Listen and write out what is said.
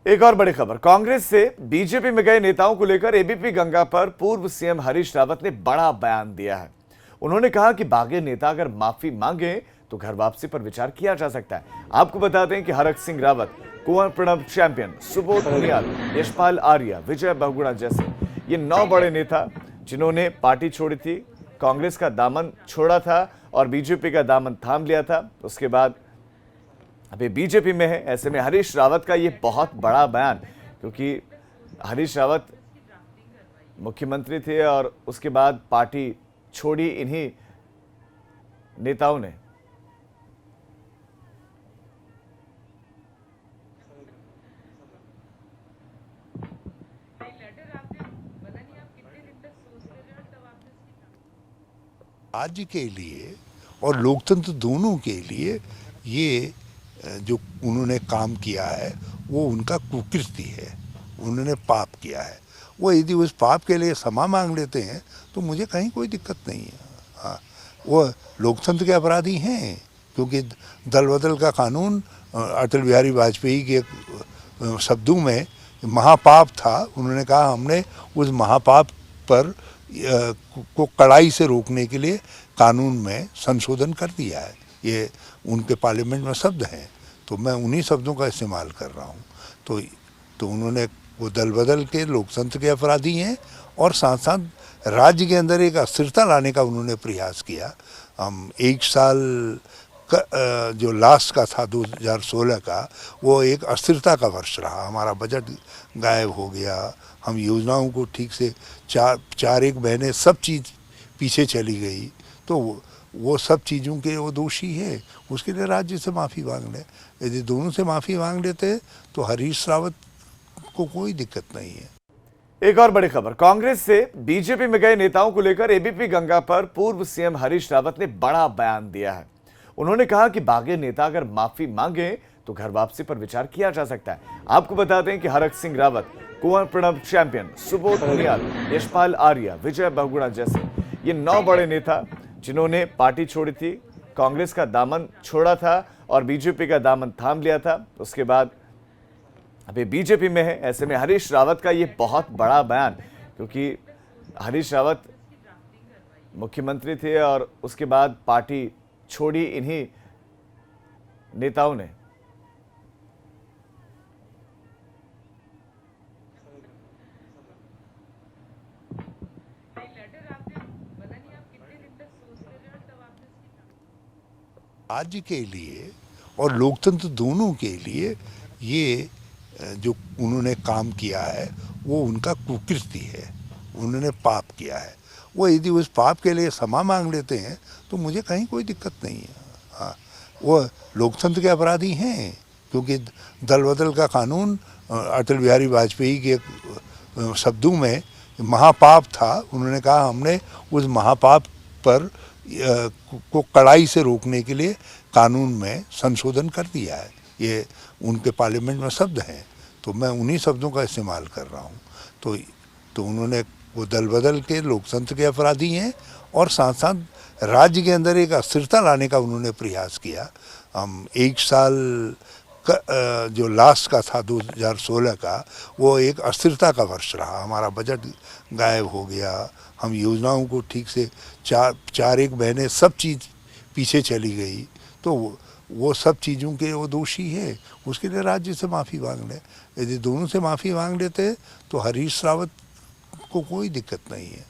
एक और बड़ी खबर, कांग्रेस से बीजेपी में गए नेताओं को लेकर एबीपी गंगा पर पूर्व सीएम हरीश रावत ने बड़ा बयान दिया है। उन्होंने कहा कि बागी नेता अगर माफी मांगे तो घर वापसी पर विचार किया जा सकता है। आपको बता दें कि हरक सिंह रावत, कुंवर प्रणब चैंपियन, सुबोध उनियाल, यशपाल आर्या, विजय बहुगुणा जैसे ये 9 बड़े नेता जिन्होंने पार्टी छोड़ी थी, कांग्रेस का दामन छोड़ा था और बीजेपी का दामन थाम लिया था, उसके बाद अभी बीजेपी में है। ऐसे में हरीश रावत का ये बहुत बड़ा बयान, क्योंकि हरीश रावत मुख्यमंत्री थे और उसके बाद पार्टी छोड़ी इन्हीं नेताओं ने। राज्य के लिए और लोकतंत्र दोनों के लिए ये जो उन्होंने काम किया है वो उनका कुकृति है, उन्होंने पाप किया है। वो यदि उस पाप के लिए क्षमा मांग लेते हैं तो मुझे कहीं कोई दिक्कत नहीं है। हाँ, वो लोकतंत्र के अपराधी हैं, क्योंकि दल बदल का कानून अटल बिहारी वाजपेयी के शब्दों में महापाप था। उन्होंने कहा हमने उस महापाप पर को कड़ाई से रोकने के लिए कानून में संशोधन कर दिया है। ये उनके पार्लियामेंट में शब्द हैं, तो मैं उन्हीं शब्दों का इस्तेमाल कर रहा हूँ। तो उन्होंने वो दल बदल के लोकतंत्र के अपराधी हैं और साथ साथ राज्य के अंदर एक अस्थिरता लाने का उन्होंने प्रयास किया। हम 1 साल का जो लास्ट का था 2016 का, वो एक अस्थिरता का वर्ष रहा। हमारा बजट गायब हो गया, हम योजनाओं को ठीक से चार एक महीने सब चीज़ पीछे चली गई। तो वो सब चीज़ों के वो दोषी है, उसके लिए राज्य से माफ़ी मांग ले। यदि दोनों से माफ़ी मांग लेते तो हरीश रावत को कोई दिक्कत नहीं है। एक और बड़ी खबर, कांग्रेस से बीजेपी में गए नेताओं को लेकर एबीपी गंगा पर पूर्व सीएम हरीश रावत ने बड़ा बयान दिया है। उन्होंने कहा कि बागी नेता अगर माफी मांगे तो घर वापसी पर विचार किया जा सकता है। आपको बता दें कि हरक सिंह रावत, कुंवर प्रणब चैंपियन, सुबोध उनियाल, यशपाल आर्या, विजय बहुगुणा जैसे ये 9 बड़े नेता जिन्होंने पार्टी छोड़ी थी, कांग्रेस का दामन छोड़ा था और बीजेपी का दामन थाम लिया था, उसके बाद अभी बीजेपी में है। ऐसे में हरीश रावत का ये बहुत बड़ा बयान, क्योंकि हरीश रावत मुख्यमंत्री थे और उसके बाद पार्टी छोड़ी इन्हीं नेताओं ने। राज्य के लिए और लोकतंत्र दोनों के लिए ये जो उन्होंने काम किया है वो उनका कुकृति है, उन्होंने पाप किया है। वो यदि उस पाप के लिए क्षमा मांग लेते हैं तो मुझे कहीं कोई दिक्कत नहीं है। हाँ, वो लोकतंत्र के अपराधी हैं, क्योंकि दल बदल का कानून अटल बिहारी वाजपेयी के शब्दों में महापाप था। उन्होंने कहा हमने उस महापाप पर को कड़ाई से रोकने के लिए कानून में संशोधन कर दिया है। ये उनके पार्लियामेंट में शब्द हैं, तो मैं उन्हीं शब्दों का इस्तेमाल कर रहा हूँ। तो उन्होंने वो दल बदल के लोकतंत्र के अपराधी हैं और साथ साथ राज्य के अंदर एक अस्थिरता लाने का उन्होंने प्रयास किया। हम 1 साल का जो लास्ट का था 2016 का, वो एक अस्थिरता का वर्ष रहा। हमारा बजट गायब हो गया, हम योजनाओं को ठीक से चार एक महीने सब चीज़ पीछे चली गई। तो वो सब चीज़ों के वो दोषी है, उसके लिए राज्य से माफ़ी मांग ले। यदि दोनों से माफ़ी मांग लेते तो हरीश रावत को कोई दिक्कत नहीं है।